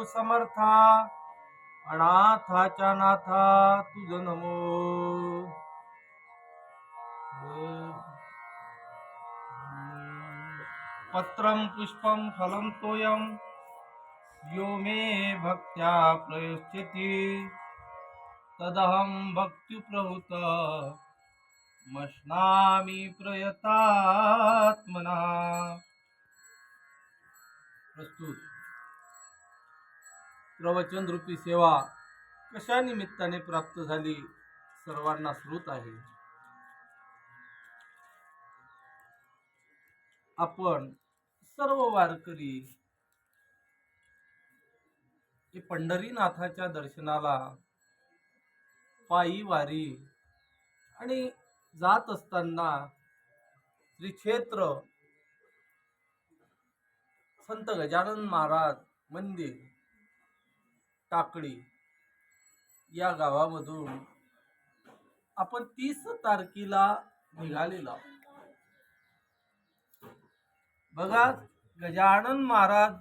समर्था, अनाथाच्या नाथा तुझ नमो. पत्रं पुष्पं फलं तोयं यो मे भक्त्या प्रयच्छति तदहं भक्तिप्रभूत मश्नामि प्रयतात्मना. प्रस्तुत प्रवचन रूपी सेवा कशा निमित्ताने प्राप्त झाली सर्वांना श्रुत आहे. आपण सर्व वारकरी हे पंढरीनाथाच्या दर्शनाला पायी वारी आणि जात असताना श्री क्षेत्र संत गजानन महाराज मंदिर टाकळी या गावामधून आपण 30 तारखेला निघालेलो. बघा, गजानन महाराज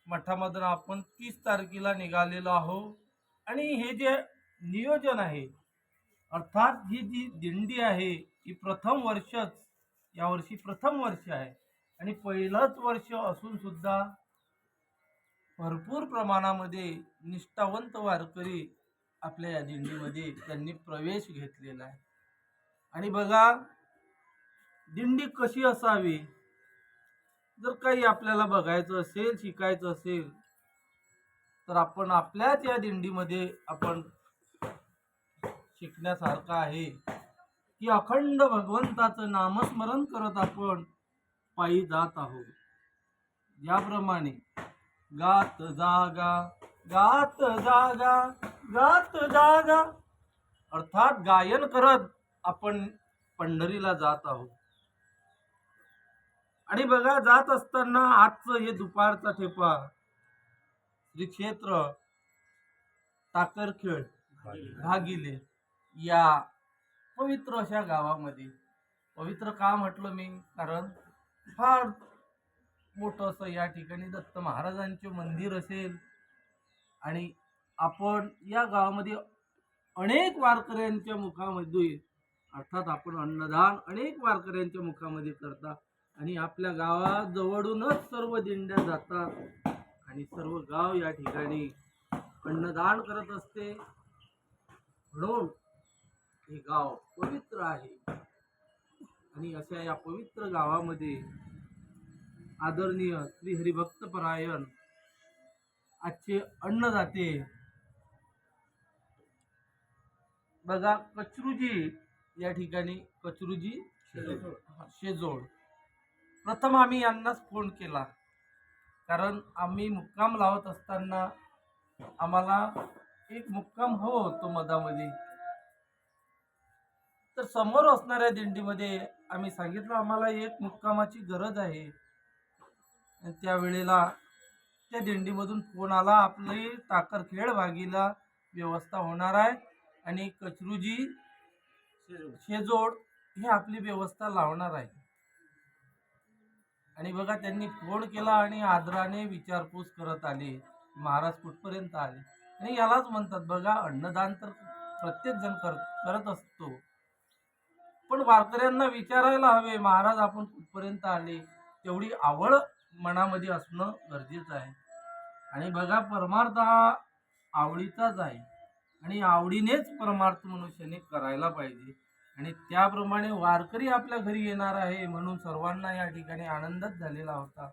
मठामधून आपण 30 तारखेला निघालेलो आहोत. आणि हे जे नियोजन आहे, अर्थात ही जी दिंडी आहे ही प्रथम वर्षच, यावर्षी प्रथम वर्ष आहे आणि पहिलंच वर्ष असून सुद्धा भरपूर प्रमाणामध्ये निष्ठावंत वारकरी आपल्या या दिंडीमध्ये त्यांनी प्रवेश घेतलेला आहे. आणि बघा, दिंडी कशी असावी, जर काही आपल्याला बघायचं असेल, शिकायचं असेल, तर आपण आपल्याच या दिंडीमध्ये आपण शिकण्यासारखं आहे की अखंड भगवंताचं नामस्मरण करत आपण पायी जात आहोत. ज्याप्रमाणे गात जागा गात जागा गात जागा, अर्थात गायन करत आपण पंढरीला जात आहोत. आणि बघा, जात असताना आजचं हे दुपारचा ठेपा श्री क्षेत्र टाकरखेड भागिले या पवित्र अशा गावामध्ये, पवित्र का म्हटलं मी, कारण फार मोठं असं या ठिकाणी दत्त महाराजांचे मंदिर असेल आणि आपण या गावामध्ये अनेक वारकऱ्यांच्या मुखामध्ये, अर्थात आपण अन्नदान अनेक वारकऱ्यांच्या मुखामध्ये करता आणि आपल्या गावाजवळूनच सर्व दिंड्या जातात आणि सर्व गाव या ठिकाणी अन्नदान करत असते. म्हणून हे गाव पवित्र आहे. आणि अशा या पवित्र गावामध्ये आदरणीय श्री हरिभक्तपरायण आजचे अन्नदाते, बघा, कचरूजी या ठिकाणी, कचरूजी शेजोड, प्रथम आम्ही यांनाच फोन केला, कारण आम्ही मुक्काम लावत असताना आम्हाला एक मुक्काम होतो मधामध्ये. तर समोर असणाऱ्या दिंडीमध्ये आम्ही सांगितलं आम्हाला एक मुक्कामाची गरज आहे. आणि त्यावेळेला त्या दिंडीमधून फोन आला, आपली टाकरखेड भागीला व्यवस्था होणार आहे आणि कचरूजी शेजोड हे आपली व्यवस्था लावणार आहे. आणि बघा, त्यांनी फोन केला आणि आदराने विचारपूस करत आले, महाराज कुठपर्यंत आले. आणि यालाच म्हणतात बघा, अन्नदान तर प्रत्येक जण करत असतो, पण वारकऱ्यांना विचारायला हवे, महाराज आपण कुठपर्यंत आले, तेवढी आवड मनामध्ये असणं गरजेचं आहे. आणि बघा, परमार्थ हा आवडीचाच आहे आणि आवडीनेच परमार्थ मनुष्याने करायला पाहिजे. आणि त्याप्रमाणे वारकरी आपल्या घरी येणार आहे म्हणून सर्वांना या ठिकाणी आनंदच झालेला होता,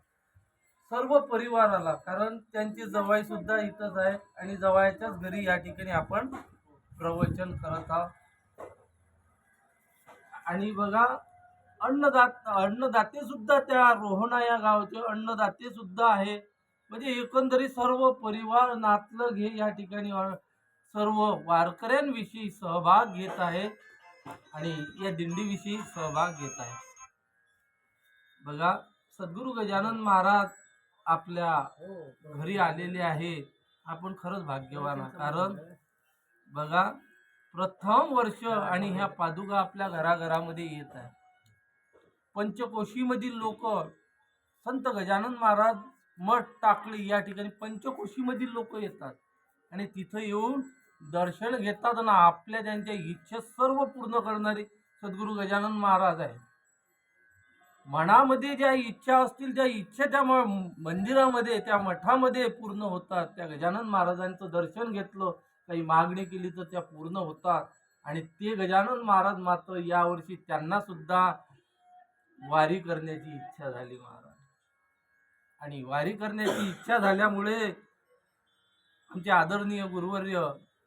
सर्व परिवाराला, कारण त्यांची जवाई सुद्धा इथंच आहे आणि जवाईच्याच घरी या ठिकाणी आपण प्रवचन करत आहोत. आणि बघा, अन्नदाते सुद्धा त्या रोहणा या गावचे अन्नदाते सुद्धा आहे. म्हणजे एकंदरीत सर्व परिवार नातलं घे या ठिकाणी सर्व वारकऱ्यांविषयी सहभाग घेत आहे आणि या दिंडीविषयी सहभाग घेत आहे. बघा, सद्गुरू गजानन महाराज आपल्या घरी आलेले आहे. आपण खरंच भाग्यवान आहे, कारण बघा, प्रथम वर्ष आणि ह्या पादुका आपल्या घराघरामध्ये येत आहे. पंचकोशीमधील लोक संत गजानन महाराज मठ, टाकळी या ठिकाणी पंचकोशीमधील लोक येतात आणि तिथं येऊन दर्शन घेतात आणि आपल्या त्यांच्या इच्छा सर्व पूर्ण करणारे सद्गुरू गजानन महाराज आहे. मनामध्ये ज्या इच्छा असतील त्या इच्छा त्या मंदिरामध्ये, त्या मठामध्ये पूर्ण होतात. त्या गजानन महाराजांचं दर्शन घेतलं, काही मागणी केली तर त्या पूर्ण होतात. आणि ते गजानन महाराज मात्र यावर्षी त्यांना सुद्धा वारी करण्याची इच्छा झाली महाराज. आणि वारी करण्याची इच्छा झाल्यामुळे आमचे आदरणीय गुरुवर्य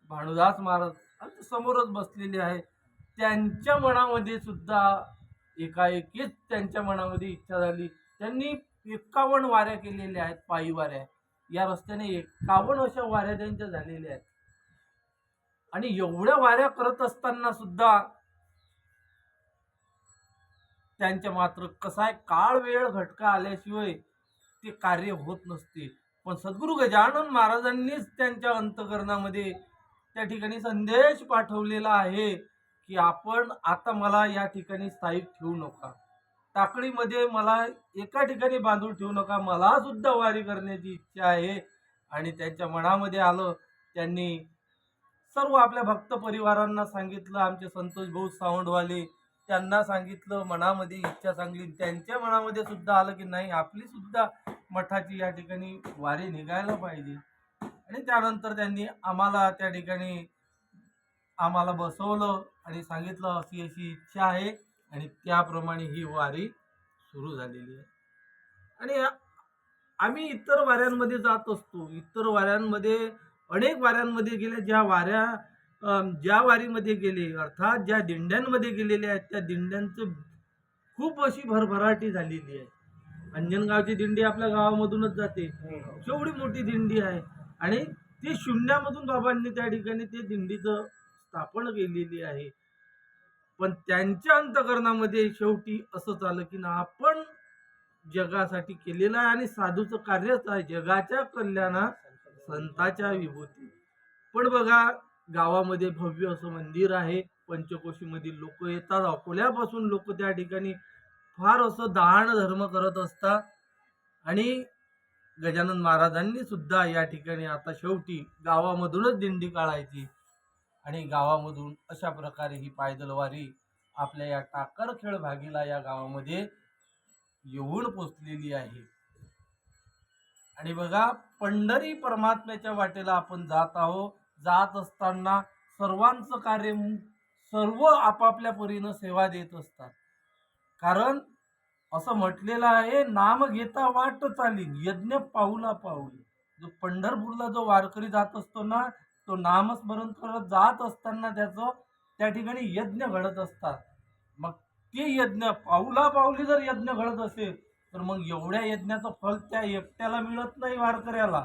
भानुदास महाराज आमच्या समोरच बसलेले आहे, त्यांच्या मनामध्ये सुद्धा एकाएकीच त्यांच्या मनामध्ये इच्छा झाली. त्यांनी 51 वाऱ्या केलेल्या आहेत, पायी वाऱ्या. या रस्त्याने 51 अशा वाऱ्या त्यांच्या झालेल्या आहेत. आणि एवढ्या वाऱ्या करत असताना सुद्धा त्यांच्या मात्र कसा आहे, काळ वेळ घटका आल्याशिवाय ते कार्य होत नसते. पण सद्गुरू गजानन महाराजांनीच त्यांच्या अंतकरणामध्ये त्या ठिकाणी संदेश पाठवलेला आहे की आपण आता मला या ठिकाणी स्थायिक ठेवू नका, टाकळीमध्ये मला एका ठिकाणी बांधून ठेवू नका, मला सुद्धा वारी करण्याची इच्छा आहे. आणि त्यांच्या मनामध्ये आलं. त्यांनी सर्व आपल्या भक्त परिवारांना सांगितलं, आमचे संतोष भाऊ सावंतवाले त्यांना सांगितलं, मनामध्ये इच्छा सांगली. त्यांच्या मनामध्ये सुद्धा आलं की नाही, आपली सुद्धा मठाची या ठिकाणी वारी निघायला पाहिजे. आणि त्यानंतर त्यांनी आम्हाला त्या ठिकाणी आम्हाला बसवलं आणि सांगितलं अशी अशी इच्छा आहे, आणि त्याप्रमाणे ही वारी सुरू झालेली आहे. आणि आम्ही इतर वाऱ्यांमध्ये जात असतो, इतर वाऱ्यांमध्ये अनेक वाऱ्यांमध्ये गेले. ज्या वारीमध्ये गेले अर्थात ज्या दिंड्यांमध्ये गेलेले आहेत त्या दिंड्यांचं खूप अशी भरभराटी झालेली आहे. अंजनगावची दिंडी आपल्या गावामधूनच जाते, केवढी मोठी दिंडी आहे. आणि ते शून्यामधून बाबांनी त्या ठिकाणी ते दिंडीचं स्थापन केलेली आहे. पण त्यांच्या अंतकरणामध्ये शेवटी असं झालं की ना, आपण जगासाठी केलेलं आहे आणि साधूचं कार्यच आहे जगाच्या कल्याणा संताच्या विभूती. पण बघा, गावामध्ये भव्य असं मंदिर आहे, पंचकोशीमधील लोक येतात, अकोल्यापासून लोक त्या ठिकाणी फार असं दान धर्म करत असतात. आणि गजानन महाराजांनी सुद्धा या ठिकाणी आता शेवटी गावामधूनच दिंडी काढायची आणि गावामधून अशा प्रकारे ही पायदल वारी आपल्या या टाकरखेळ भागीला या गावामध्ये येऊन पोचलेली आहे. आणि बघा, पंढरी परमात्म्याच्या वाटेला आपण जात आहोत. जात असताना सर्वांचं कार्य, सर्व आपापल्या परीनं सेवा देत असतात. कारण असं म्हटलेलं आहे, नाम घेता वाट चालीन, यज्ञ पाऊला पाऊली. जो पंढरपूरला जो वारकरी जात असतो ना, तो नामस्मरण करत जात असताना त्याचं त्या ठिकाणी यज्ञ घडत असतात. मग ते यज्ञ पाऊला पाऊली जर यज्ञ घडत असेल तर मग एवढ्या यज्ञाचं फल त्या एकट्याला मिळत नाही वारकऱ्याला,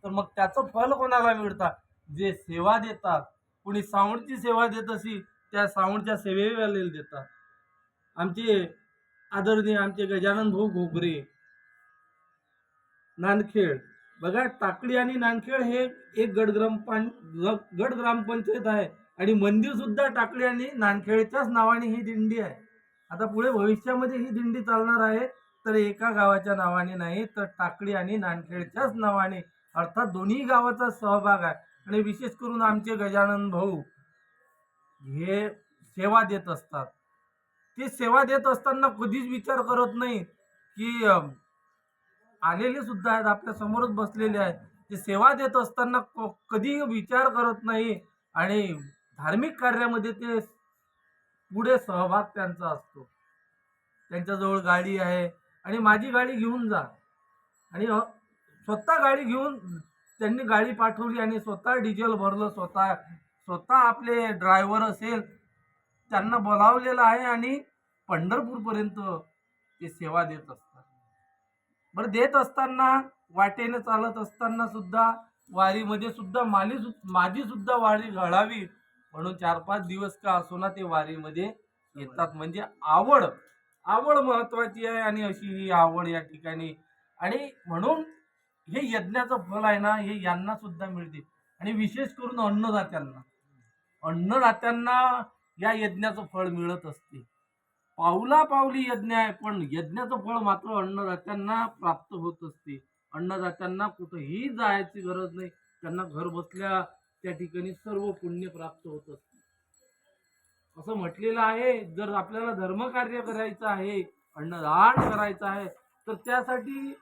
तर मग त्याचं फल कोणाला मिळतात? जे सेवा देतात. कुणी सावंतची सेवा देत असेल त्या सावंतच्या सेवेवालेला देतात. आमचे आदरणीय आमचे गजानन भाऊ घोगरे, नांदखेड, बघा टाकळी आणि नांदखेड हे एक गट ग्रामपंचायत आहे आणि मंदिर सुद्धा टाकळी आणि नांदखेडच्याच नावाने ही दिंडी आहे. आता पुढे भविष्यामध्ये ही दिंडी चालणार आहे, तर एका गावाच्या नावाने नाही, तर टाकळी आणि नांदखेडच्याच नावाने, अर्थात दोन्ही गावाचा सहभाग आहे. आणि विशेष करून आमचे गजानन भाऊ हे सेवा देत असतात. ते सेवा देत असताना कधीच विचार करत नाही की आलेले सुद्धा आहेत, आपल्या समोरच बसलेले आहेत, ते सेवा देत असताना कधी विचार करत नाही. आणि धार्मिक कार्यामध्ये ते पुढे सहभाग त्यांचा असतो. त्यांच्याजवळ गाडी आहे आणि माझी गाडी घेऊन जा, आणि स्वतः गाडी घेऊन त्यांनी गाडी पाठवली आणि स्वतः डिझेल भरलं, स्वतः आपले ड्रायव्हर असेल त्यांना बोलावलेलं आहे आणि पंढरपूरपर्यंत ते सेवा देत असतात. बरं, देत असताना वाटेने चालत असताना सुद्धा वारीमध्ये सुद्धा माझी सुद्धा वारी घडावी म्हणून 4-5 दिवस का असोना ते वारीमध्ये येतात. म्हणजे आवड महत्वाची आहे आणि अशी ही आवड या ठिकाणी. आणि म्हणून हे यज्ञाचं फल आहे ना, हे यांना सुद्धा मिळते. आणि विशेष करून अन्नदात्यांना या यज्ञाचं फळ मिळत असते. पाऊला पाऊली यज्ञ आहे, पण यज्ञाचं फळ मात्र अन्नदात्यांना प्राप्त होत असते. अन्नदात्यांना कुठेही जायची गरज नाही, त्यांना घर बसल्या त्या ठिकाणी सर्व पुण्य प्राप्त होत असते. असं म्हटलेलं आहे, जर आपल्याला धर्मकार्य करायचं आहे, अन्नदान करायचं आहे, तर त्यासाठी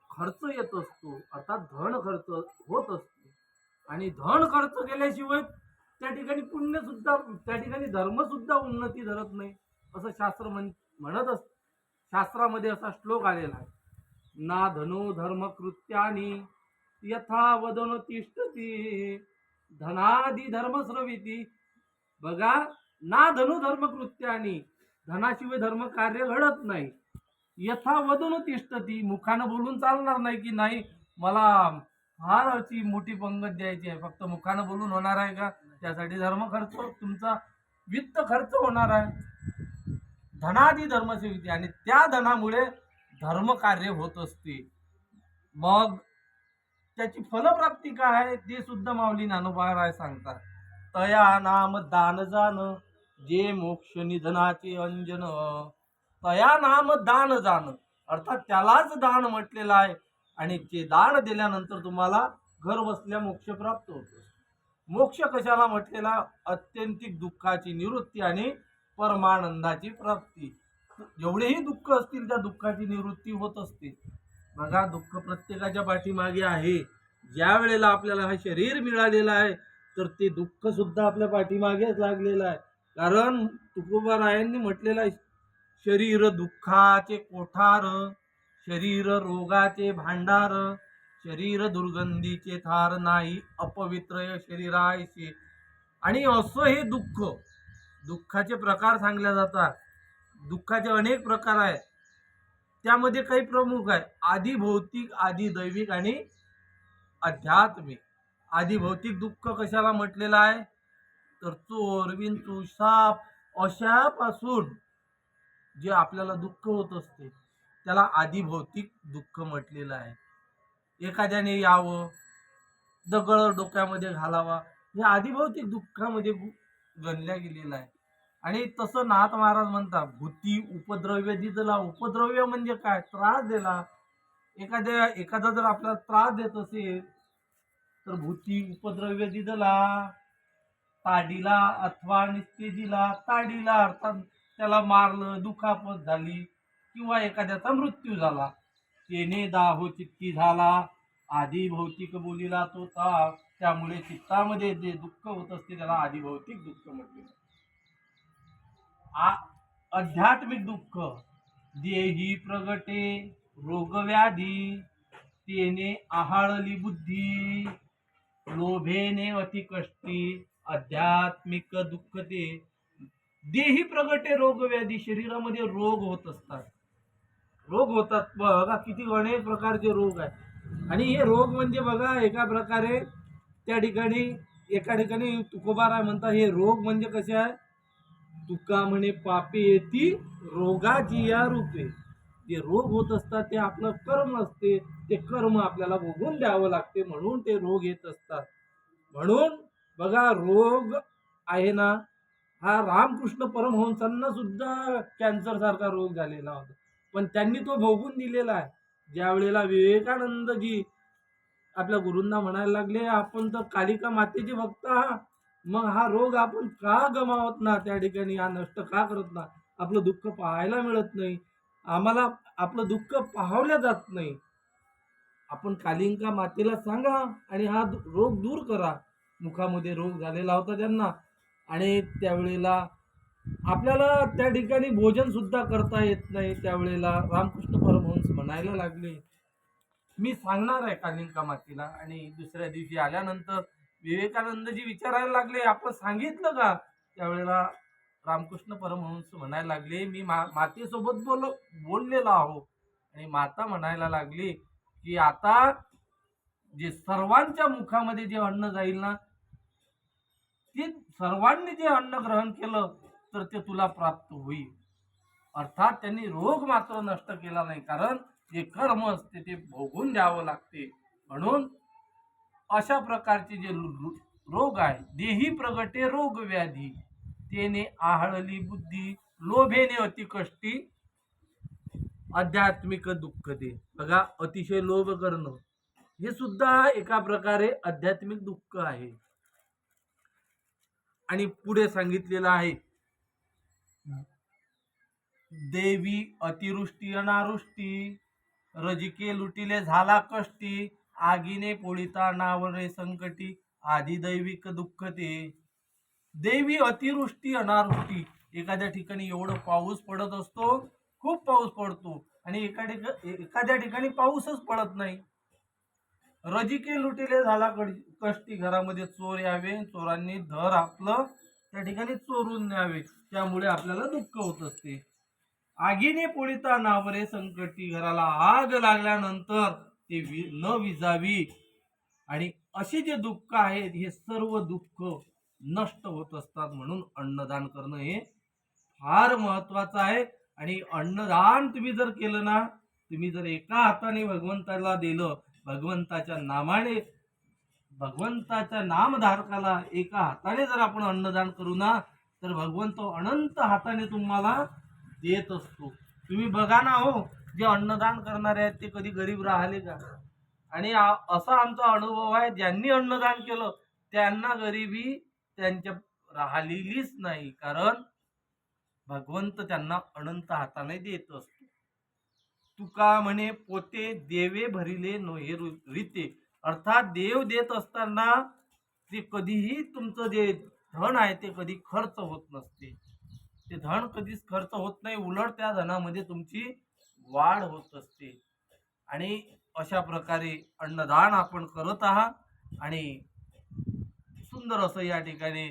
खर्च येत असतो, अर्थात धन खर्च होत असतो. आणि धन खर्च केल्याशिवाय त्या ठिकाणी पुण्य सुद्धा, त्या ठिकाणी धर्म सुद्धा उन्नती धरत नाही, असं शास्त्र म्हणत असत. शास्त्रामध्ये असा श्लोक आलेला आहे, ना धनो धर्म कृत्यानी यथा वदन तिष्ठती धनादी धर्म स्रविती. बघा, ना धनु धर्म कृत्यानी, धनाशिवाय धर्म कार्य घडत नाही. यथा वदन तिष्ठती, मुखानं बोलून चालणार नाही की नाही मला फार अशी मोठी पंगत द्यायची आहे, फक्त मुखानं बोलून होणार आहे का? त्यासाठी धर्म खर्च, तुमचा वित्त खर्च होणार आहे. धनादी धर्म सेविती, आणि त्या धनामुळे धर्म कार्य होत असते. मग त्याची फलप्राप्ती काय आहे ते सुद्धा माऊली ज्ञानोबा सांगतात. तया नाम दान जान, जे मोक्ष निधनाचे अंजन. तया नाम दान जान, अर्थात त्यालाच दान म्हटलेलं आहे. आणि ते दान दिल्यानंतर तुम्हाला घर बसल्या मोक्ष प्राप्त होतो. मोक्ष कशाला म्हटलेला? अत्यंतिक दुःखाची निवृत्ती आणि परमानंदाची प्राप्ती. जेवढेही दुःख असतील त्या दुःखाची निवृत्ती होत असते. बघा, दुःख प्रत्येकाच्या पाठीमागे आहे. ज्या वेळेला आपल्याला हा शरीर मिळालेला आहे तर ते दुःख सुद्धा आपल्या पाठीमागेच लागलेलं आहे. कारण तुकोबारायांनी म्हटलेलं आहे, शरीर दुःखाचे कोठार, शरीर रोगाचे भांडार, शरीर दुर्गंधीचे थार, नाही अपवित्र शरीरायचे. आणि असं हे दुःख, दुःखाचे प्रकार सांगले जातात. दुःखाचे अनेक प्रकार आहेत, त्यामध्ये काही प्रमुख आहे, आधी भौतिक, आधी दैविक आणि आध्यात्मिक. आधी भौतिक दुःख कशाला म्हटलेलं आहे? तर चोर, विंचू, साप अशापासून जे आपल्याला दुःख होत असते त्याला आधी भौतिक दुःख म्हटलेलं आहे. एखाद्याने यावं, दगड डोक्यामध्ये घालावा, हे आधी भौतिक दुःखामध्ये गणल्या गेलेलं आहे. आणि तसं नाथ महाराज म्हणतात, भूती उपद्रव्य दिला. उपद्रव्य म्हणजे काय? त्रास दिला. एखादा जर आपल्याला त्रास देत असेल तर भूती उपद्रव्य दिला. ताडीला अथवा निस्तेजीला, ताडीला अर्थात त्याला मारलं, दुखापत झाली किंवा एखाद्याचा मृत्यू झाला. तेने दाहो चित्ती झाला, आधी भौतिक बोलीला तो ताप. त्यामुळे चित्तामध्ये जे दुःख होत असते त्याला आधी भौतिक दुःख म्हटले. आध्यात्मिक दुःख, देही प्रगटे रोगव्याधी, तेने आहाळली बुद्धी, लोभेने अति कष्टी. आध्यात्मिक दुःख ते देही प्रगटे रोगव्याधी, शरीरामध्ये रोग होत असतात, रोग होतात. बघा, किती अनेक प्रकारचे रोग आहेत. आणि हे रोग म्हणजे बघा, एका प्रकारे एका ठिकाणी तुकोबाराय म्हणतात, हे रोग म्हणजे कसे आहे? तुका म्हणे पापे येती रोगाची या रूपे. जे रोग होत असतात ते आपलं कर्म असते, ते कर्म आपल्याला भोगून द्यावं लागते, म्हणून ते रोग येत असतात. म्हणून बघा, रोग आहे ना, हा रामकृष्ण परमहंसांना सुद्धा कॅन्सर सारखा रोग झालेला होता, पण त्यांनी तो भोगून दिलेला आहे. ज्या वेळेला विवेकानंदजी आपल्या गुरूंना म्हणायला लागले, आपण तर कालिका मातेचे भक्त आहात, मग हा रोग आपण का गमावत ना, त्या ठिकाणी हा नष्ट का करत ना? आपलं दुःख पाहायला मिळत नाही, आम्हाला आपलं दुःख पाहवल्या जात नाही. आपण कालिका मातेला सांगा आणि हा रोग दूर करा. मुखामध्ये रोग झालेला होता त्यांना, आणि त्यावेळेला आपल्याला त्या ठिकाणी भोजन सुद्धा करता येत नाही. त्यावेळेला रामकृष्ण परमहंस म्हणायला लागले, मी सांगणार आहे कालिका मातेला. आणि दुसऱ्या दिवशी आल्यानंतर विवेकानंदजी विचारायला लागले, आपण सांगितलं का? त्यावेळेला रामकृष्ण परमहंस म्हणायला लागले, मी मातेसोबत बोललेलो आहो. आणि माता म्हणायला लागली की आता जे सर्वांच्या मुखामध्ये जे अन्न जाईल ना, ते सर्वांनी जे अन्न ग्रहण केलं तर ते तुला प्राप्त होईल. अर्थात त्यांनी रोग मात्र नष्ट केला नाही, कारण जे कर्म असते ते भोगून द्यावं लागते. म्हणून अशा प्रकारचे जे रोग आहे, देही प्रगटे रोग व्याधी, तेने आहाळली बुद्धी, लोभेने अति कष्टी. आध्यात्मिक दुःख ते बघा, अतिशय लोभ करणं हे सुद्धा एका प्रकारे आध्यात्मिक दुःख आहे. आणि पुढे सांगितलेलं आहे, देवी अतिवृष्टी अनावृष्टी, रजिके लुटिले झाला कष्टी, आगीने पोळीता नावरे संकटी, आधी दैविक दुःख ते. देवी अतिवृष्टी अनावृष्टी, एखाद्या ठिकाणी एवढं पाऊस पडत असतो, खूप पाऊस पडतो, आणि एखाद्या ठिकाणी पाऊसच पडत नाही. रजिके लुटिले झाला कष्टी, घरामध्ये चोर यावे, चोरांनी धर आपलं त्या ठिकाणी चोरून न्यावे, त्यामुळे आपल्याला दुःख होत असते. आगीने पोळीता नावरे संकटी, घराला आग लागल्यानंतर ते न विजावी, आणि असे जे दुःख आहेत हे सर्व दुःख नष्ट होत असतात. म्हणून अन्नदान करणं हे फार महत्वाचं आहे. आणि अन्नदान तुम्ही जर केलं ना, तुम्ही जर एका हाताने भगवंताला दिलं, भगवंताच्या नामाने, भगवंताच्या नामधारकाला एका हाताने जर आपण अन्नदान करू ना, तर भगवंत अनंत हाताने तुम्हाला देत असतो. तुम्ही बघा ना हो, जे अन्नदान करणारे आहेत ते कधी गरीब राहिले का? आणि असा आमचा अनुभव आहे, ज्यांनी अन्नदान केलं त्यांना गरिबी त्यांच्या राहिलेलीच नाही, कारण भगवंत त्यांना अनंत हाताने देत असतो. तुका म्हणे पोते देवे भरिले नोहे रीते, अर्थात देव देत असताना ते कधीही तुमचं जे धन आहे ते कधी खर्च होत नसते. ते धन कधीच खर्च होत नाही, उलट त्या धनामध्ये तुमची वाढ होत असते. आणि अशा प्रकारे अन्नदान आपण करत आहात, आणि सुंदर असं या ठिकाणी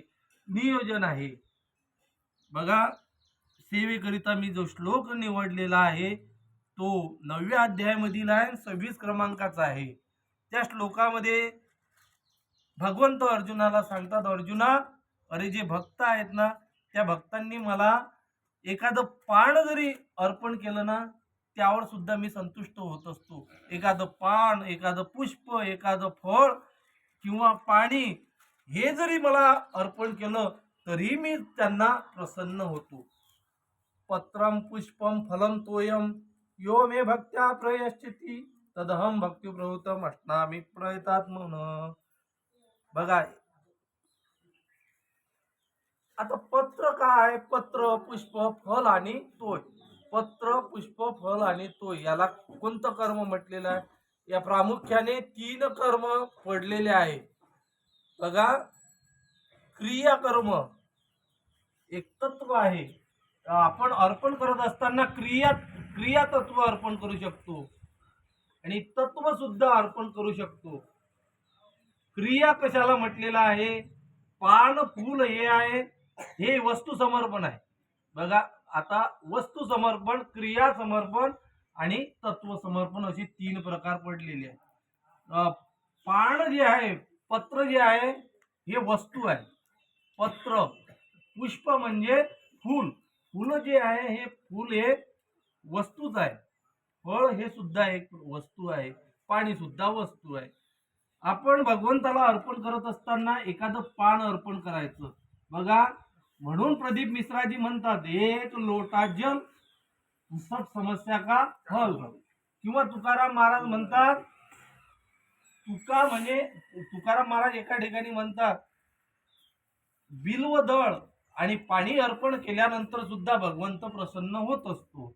नियोजन आहे. बघा, सेवेकरिता मी जो श्लोक निवडलेला आहे तो 9व्या अध्यायामधील आहे, 26 क्रमांकाचा आहे. त्या श्लोकामध्ये भगवंत अर्जुनाला सांगतात, अर्जुना, अरे जे भक्त आहेत ना, त्या भक्तांनी मला एखादं पान जरी अर्पण केलं ना, त्यावर सुद्धा मी संतुष्ट होत असतो. एखादं पान, एखादं पुष्प, एखादं फळ किंवा पाणी हे जरी मला अर्पण केलं तरी मी त्यांना प्रसन्न होतो. पत्रम पुष्पम फलम तोयम यो मे भक्त्या प्रयश्चिती तदहम भक्ती प्रवृत्तम अष्टामी प्रयतात्मन. बघा, आता पत्र काय आहे? पत्र, पुष्प, फल आणि तोय. पत्र, पुष्प, फल आणि तोय याला कोणतं कर्म म्हटलेलं आहे? या प्रामुख्याने 3 कर्म पडलेले आहे. बघा, क्रिया कर्म एक तत्व आहे. आपण अर्पण करत असताना क्रिया तत्व अर्पण करू शकतो, आणि तत्व सुद्धा अर्पण करू शकतो. क्रिया कशाला म्हटलेलं आहे? पान, फूल हे आहे, हे वस्तू समर्पण आहे. बघा, आता वस्तू समर्पण, क्रिया समर्पण आणि तत्व समर्पण असे 3 प्रकार पडलेले आहेत. पान जे आहे, पत्र जे आहे हे वस्तू आहे. पत्र, पुष्प म्हणजे फूल, फूल जे आहे हे फूल हे वस्तूच आहे. फळ हे सुद्धा एक वस्तू आहे. पाणी सुद्धा वस्तू आहे. आपण भगवंताला अर्पण करत असताना एखादं पान अर्पण करायचं. बघा, म्हणून प्रदीप मिश्राजी म्हणतात, एक लोटा जल सब समस्या का हल. किंवा तुकाराम महाराज म्हणतात, तुकाराम महाराज एका ठिकाणी म्हणतात, बिल्व दळ आणि पाणी अर्पण केल्यानंतर सुद्धा भगवंत प्रसन्न होत असतो.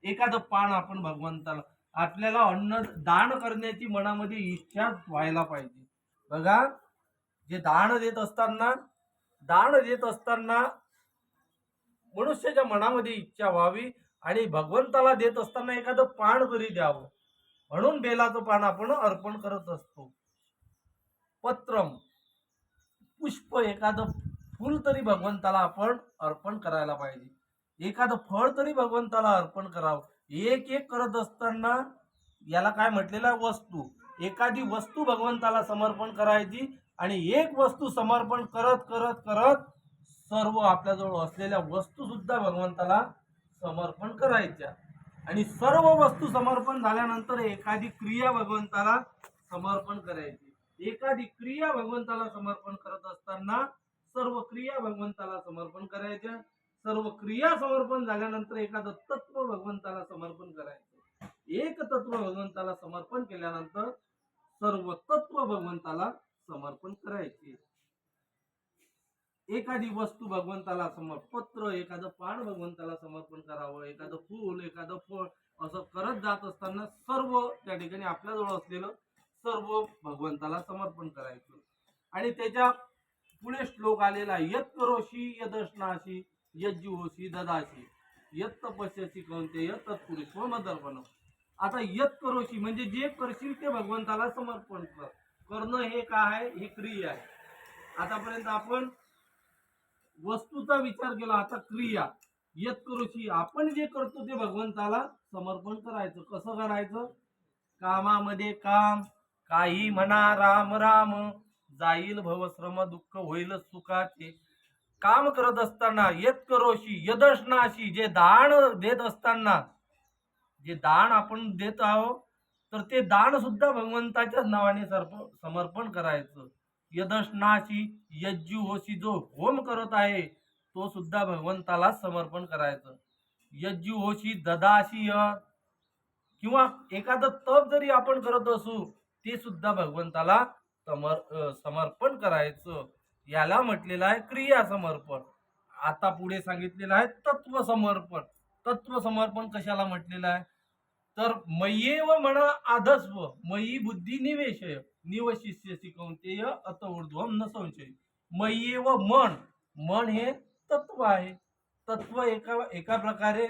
एखादं पान आपण भगवंताला, आपल्याला अन्न दान करण्याची मनामध्ये इच्छा व्हायला पाहिजे. बघा, जे दान देत असताना मनुष्याच्या मनामध्ये इच्छा व्हावी, आणि भगवंताला देत असताना एखादं पान तरी द्यावं, म्हणून बेलाचं पान आपण अर्पण करत असतो. पत्रम, पुष्प, एखादं फूल तरी भगवंताला आपण अर्पण करायला पाहिजे. एखादं फळ तरी भगवंताला अर्पण करावं. एक एक करत असताना याला काय म्हटलेलं आहे? वस्तू. एखादी वस्तू भगवंताला समर्पण करायची, आणि एक वस्तू समर्पण करत करत करत सर्व आपल्याजवळ असलेल्या वस्तू सुद्धा भगवंताला समर्पण करायच्या. आणि सर्व वस्तू समर्पण झाल्यानंतर एखादी क्रिया भगवंताला समर्पण करायची. एखादी क्रिया भगवंताला समर्पण करत असताना सर्व क्रिया भगवंताला समर्पण करायच्या. सर्व क्रिया समर्पण झाल्यानंतर एखादं तत्व भगवंताला समर्पण करायचं. एक तत्व भगवंताला समर्पण केल्यानंतर सर्व तत्व भगवंताला समर्पण करायचे. एखादी वस्तू भगवंताला पत्र, एखादं पान भगवंताला समर्पण करावं, एखादं फूल, एखादं फळ, असं करत जात असताना सर्व त्या ठिकाणी आपल्याजवळ असलेलं सर्व भगवंताला समर्पण करायचं. आणि त्याच्या पुढे श्लोक आलेला, यत् करोषि यदश्नासी यज्जुहोषि ददासी यत् तपस्यसी कौंतेय तत्पुरुष स्वमदर्पण. आता यत् करोषि म्हणजे जे करशील ते भगवंताला समर्पण कर. करणं हे काय आहे? ही क्रिया आहे. आतापर्यंत आपण वस्तूचा विचार केला, आता क्रिया. यत् करोषि आपण जे करतो ते भगवंताला समर्पण करायचं. कसं करायचं? कामामध्ये काम, काही म्हणा राम राम, जाईल भवश्रम दुःख होईल सुखाचे. काम करत असताना यत् करोषि यदश्नासी, जे दान देत असताना, जे दान आपण देत आहोत तर ते दान सुद्धा भगवंताच्याच नावाने समर्पण करायचं. यदश्नासी यज्जुहोषि, जो होम करत आहे तो सुद्धा भगवंताला समर्पण करायचं. यज्जुहोषि ददासी, किंवा एखादं तप जरी आपण करत असू ते सुद्धा भगवंताला समर्पण करायचं. याला म्हटलेलं आहे क्रिया समर्पण. आता पुढे सांगितलेलं आहे तत्व समर्पण. तत्व समर्पण कशाला म्हटलेलं आहे? तर मय्येव मन आधस्व मयी बुद्धी निवेशय निवशिष्यसी कौंतेय अत ऊर्ध्वम न संशय. मय्येव मन, मन हे तत्व आहे. तत्व एका प्रकारे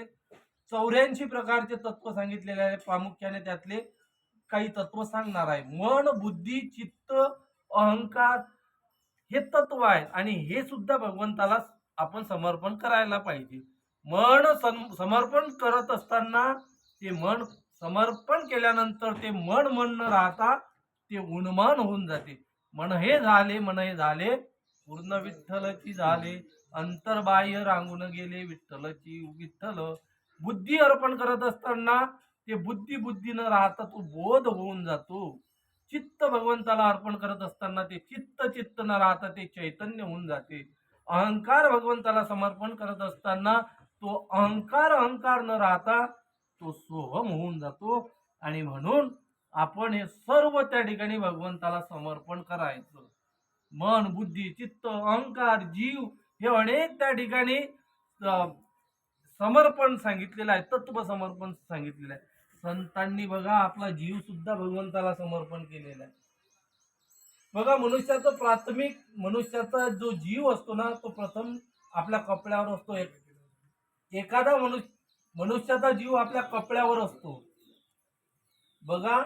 84 प्रकारचे तत्व सांगितलेले आहे. प्रामुख्याने त्यातले काही तत्व सांगणार आहे. मन, बुद्धी, चित्त, अहंकार हे तत्व आहेत आणि हे सुद्धा भगवंताला आपण समर्पण करायला पाहिजे. मन समर्पण करत असताना ते मन समर्पण केल्यानंतर ते मन न राहता ते उन्मान होऊन जाते. मन हे झाले, मन हे झाले पूर्ण विठ्ठलची झाले, अंतर्बाह्य रांगून गेले विठ्ठलची विठ्ठल. बुद्धी अर्पण करत असताना ते बुद्धी न राहता तो बोध होऊन जातो. चित्त भगवंताला अर्पण करत असताना ते चित्त न राहता ते चैतन्य होऊन जाते. अहंकार भगवंताला समर्पण करत असताना तो अहंकार न राहता तो सोहम होऊन जातो. आणि म्हणून आपण हे सर्व त्या ठिकाणी भगवंताला समर्पण करायचं. मन, बुद्धी, चित्त, अहंकार, जीव हे अनेक त्या ठिकाणी समर्पण सांगितलेलं आहे. तत्व समर्पण सांगितलेलं आहे. संतांनी बघा आपला जीव सुद्धा भगवंताला समर्पण केलेला आहे. बघा, मनुष्याचा जो जीव असतो ना, तो प्रथम आपल्या कपड्यावर असतो. एखादा मनुष्याचा जीव आपल्या कपड्यावर असतो. बघा,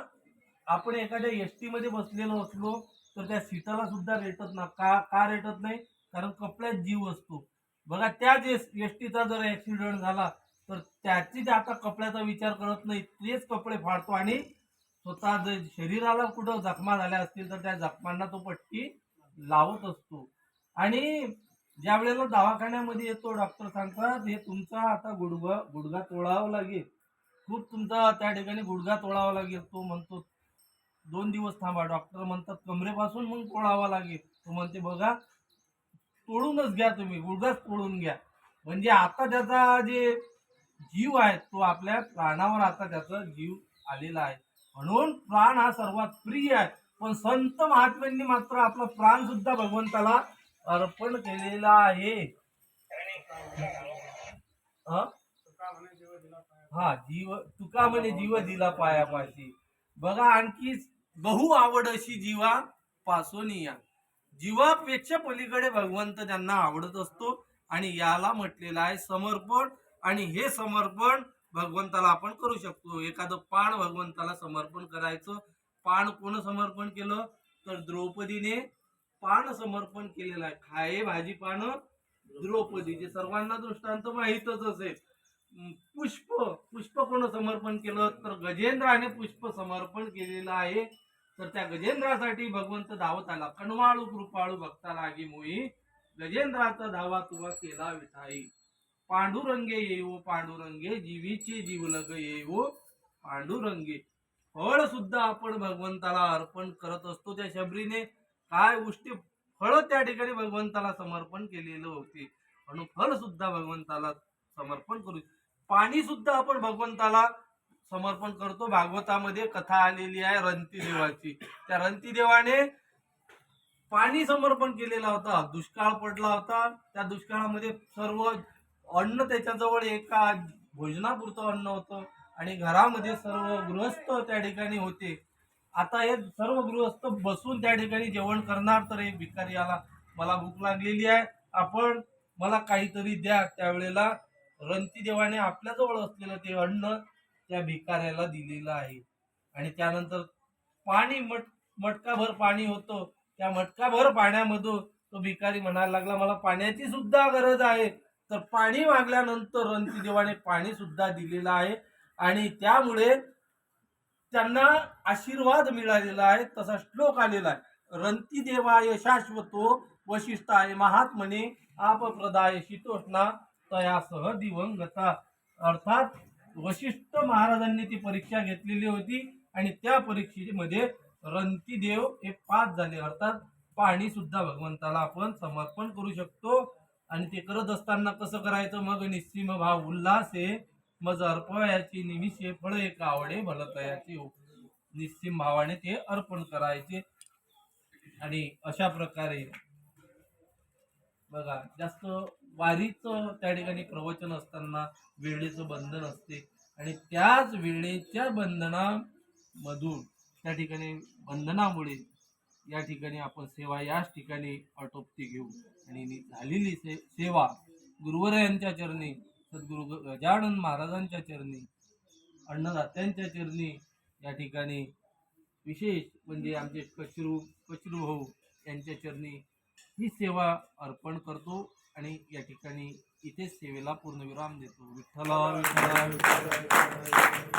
आपण एखाद्या एसटी मध्ये बसलेलो असलो तर त्या सीटाला सुद्धा रेटत ना का रेटत नाही? कारण कपड्यात जीव असतो. बघा, त्याच एसटीचा जर ऍक्सिडेंट झाला तर त्याची आता कपड्याचा विचार करत नाही, तेच कपडे फाडतो आणि स्वतः जर शरीराला कुठं जखमा झाल्या असतील तर त्या जखमांना तो पट्टी लावत असतो. आणि ज्या वेळेला दवाखान्यामध्ये येतो, डॉक्टर सांगतात हे तुमचा आता गुडघा तोडावा लागेल, खूप तुमचा त्या ठिकाणी गुडघा तोडावा लागेल. तो म्हणतो 2 दिवस थांबा. डॉक्टर म्हणतात कमरेपासून मग तोडावा लागेल. तो म्हणते बघा, तोडूनच घ्या, तुम्ही गुडघाच तोडून घ्या. म्हणजे आता त्याचा जे जीव आहे तो आपल्या प्राणावर आता त्याचा जीव आलेला आहे. म्हणून प्राण हा सर्वात प्रिय आहे. पण संत महात्म्यांनी मात्र आपला प्राण सुद्धा भगवंताला अर्पण केलेला आहे. हा, जीव तुका म्हणे जीव दिला पायापाशी. बघा, आणखी बहु आवड अशी जीवा पासोनिया. जीवापेक्षा पलीकडे भगवंत त्यांना आवडत असतो. आणि याला म्हटलेलं आहे समर्पण. आणि हे समर्पण भगवंताला आपण करू शकतो. एखादं पान भगवंताला समर्पण करायचं. पान कोण समर्पण केलं? तर द्रौपदीने पान समर्पण केलेलं आहे. खाये भाजी पान द्रौपदी, जे सर्वांना दृष्टांत माहीतच असेल. पुष्प कोण समर्पण केलं? तर गजेंद्राने पुष्प समर्पण केलेलं आहे. तर त्या गजेंद्रासाठी भगवंत धावत आला. कणवाळू कृपाळू भक्ता लागे मोही, गजेंद्राचा धावा तुवा केला विठाई. पांडुरंगे येवो पांडुरंगे, जीवीचे जीवलग येवो पांडुरंगे. फळ सुद्धा आपण भगवंताला अर्पण करत असतो. त्या शबरीने काय गोष्टी फळ त्या ठिकाणी भगवंताला समर्पण केलेलं होते. म्हणून फळ सुद्धा भगवंताला समर्पण करू. पाणी सुद्धा आपण भगवंताला समर्पण करतो. भागवतामध्ये कथा आलेली आहे रंती देवाची. त्या रंती देवाने पाणी समर्पण केलेला होता. दुष्काळ पडला होता. त्या दुष्काळामध्ये सर्व अन्न त्याच्याजवळ एका भोजनापुरतं अन्न होतं आणि घरामध्ये सर्व गृहस्थ त्या ठिकाणी होते. आता हे सर्व गृहस्थ बसून त्या ठिकाणी जेवण करणार, तर एक भिकारी आला, मला भूक लागलेली आहे, आपण मला काहीतरी द्या. त्यावेळेला रंती देवाने आपल्याजवळ असलेलं ते अन्न त्या भिकाऱ्याला दिलेलं आहे. आणि त्यानंतर पाणी मटकाभर पाणी होतं. त्या मटकाभर पाण्यामधून तो भिकारी म्हणायला लागला, मला पाण्याची सुद्धा गरज आहे. तर पाणी मागल्यानंतर रंती देवाने पाणी सुद्धा दिलेलं आहे आणि त्यामुळे त्यांना आशीर्वाद मिळालेला आहे. तसा श्लोक आलेला आहे, रंती देवाय शाश्वतो वशिष्ठाय महात्मने आपप्रदाय शीतोष्णा तयासह दिवंगता. अर्थात वशिष्ठ महाराजांनी ती परीक्षा घेतलेली होती आणि त्या परीक्षेमध्ये रंती देव हे पास झाले. अर्थात पाणी सुद्धा भगवंताला आपण समर्पण करू शकतो. आणि ते करत असताना कसं करायचं, मग निस्सीम भाव उल्हासे मज अर्पयाची निमिषे फळ एक आवडे भलतयाची. निस्सीम भावाने ते अर्पण करायचे. आणि अशा प्रकारे बघा, जास्त वारीचं त्या ठिकाणी प्रवचन असताना वेळेचं बंधन असते आणि त्याच वेळेच्या बंधनामधून त्या ठिकाणी बंधनामुळे या ठिकाणी आपण सेवा याच ठिकाणी आटोपती घेऊ. आणि झालेली सेवा गुरुवरायांच्या चरणी, सद्गुरु गजानन महाराजांच्या चरणी, अन्नदात्यांच्या चरणी, या ठिकाणी विशेष म्हणजे आमचे कचरू भाऊ यांच्या चरणी ही सेवा अर्पण करतो आणि या ठिकाणी इथेच सेवेला पूर्णविराम देतो. विठ्ठला विठ्ठला विठ्ठला.